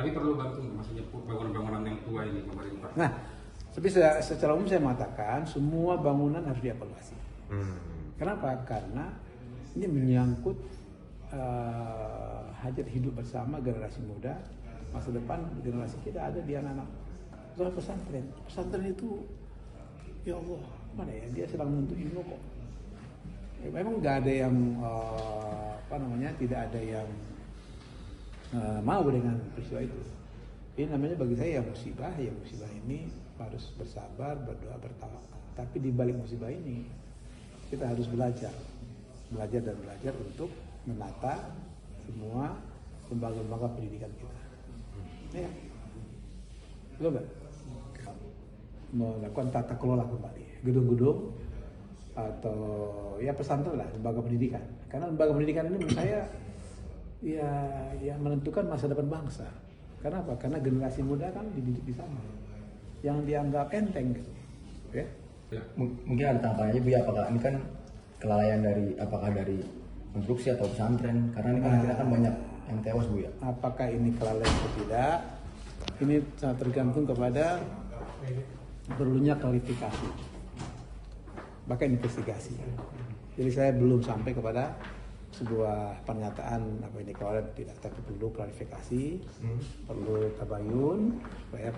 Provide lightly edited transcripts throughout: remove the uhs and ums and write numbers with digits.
Tapi perlu bantu, maksudnya bangunan-bangunan yang tua ini pemerintah. Nah, tapi secara umum saya mengatakan semua bangunan harus dievaluasi. Kenapa? Karena ini menyangkut hajat hidup bersama generasi muda, masa depan generasi kita ada di anak-anak. Soal pesantren, pesantren itu, ya Allah, mana ya, dia sedang menuntut ilmu kok. Ya, memang nggak ada yang tidak ada yang mau dengan peristiwa itu. Ini namanya bagi saya musibah ini harus bersabar, berdoa, bertawakal. Tapi di balik musibah ini kita harus belajar untuk menata semua lembaga-lembaga pendidikan kita. Ya, betul nggak? Melakukan tata kelola kembali gedung-gedung atau ya pesantren lah, lembaga pendidikan. Karena lembaga pendidikan ini menurut saya ya menentukan masa depan bangsa. Karena apa? Karena generasi muda kan dididik di sana, yang dianggap enteng gitu. Ya. Mungkin ada tanggapannya Bu ya, apakah ini kan kelalaian dari konstruksi atau pesantren? Karena ini kan akhirnya kan banyak yang tewas Bu ya. Apakah ini kelalaian atau tidak? Ini sangat tergantung kepada perlunya klarifikasi, bahkan investigasi. Jadi saya belum sampai kepada sebuah pernyataan apa ini kelalaian tidak, tapi perlu klarifikasi, perlu tabayun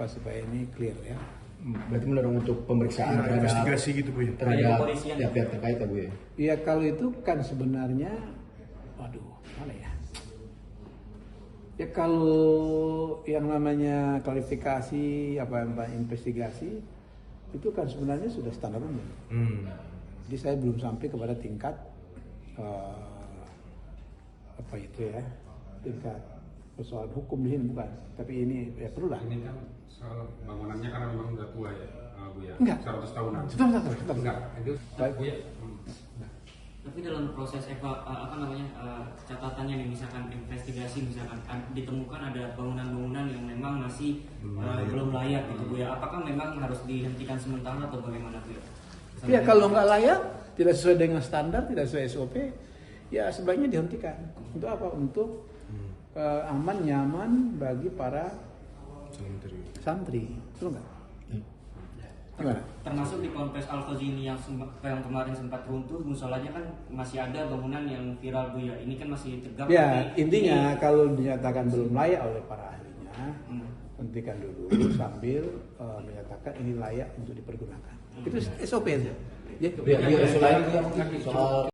supaya ini clear ya. Berarti mendorong untuk pemeriksaan terhadap investigasi gitu Bu ya. Terhadap pihak-pihak terkait ya Bu ya. Iya, kalau itu kan sebenarnya, mana ya? Ya kalau yang namanya klarifikasi investigasi itu kan sebenarnya sudah standar umum. Jadi saya belum sampai kepada tingkat tingkat persoalan hukum di sini, bukan. Tapi ini ya perlu lah. Ini kan soal bangunannya karena memang udah tua ya, Bu ya. Enggak. 100 tahunan. Enggak. Itu Baik. Bu ya. Tapi dalam proses catatannya nih, misalkan investigasi, misalkan ditemukan ada bangunan-bangunan yang memang masih belum layak gitu Bu ya. Apakah memang harus dihentikan sementara atau bagaimana Bu ya? Ya kalau nggak layak, tidak sesuai dengan standar, tidak sesuai SOP, ya sebaiknya dihentikan. Untuk apa? Untuk aman, nyaman bagi para santri. Betul nggak? Gimana? Termasuk di Ponpes Al-Khazini yang kemarin sempat runtuh, musolanya kan masih ada bangunan yang viral Bu ya. Ini kan masih tegak. Ya, intinya kalau dinyatakan belum layak oleh para ahlinya, hentikan dulu sambil menyatakan ini layak untuk dipergunakan. Itu SOP aja. Ya. Selain itu yang soal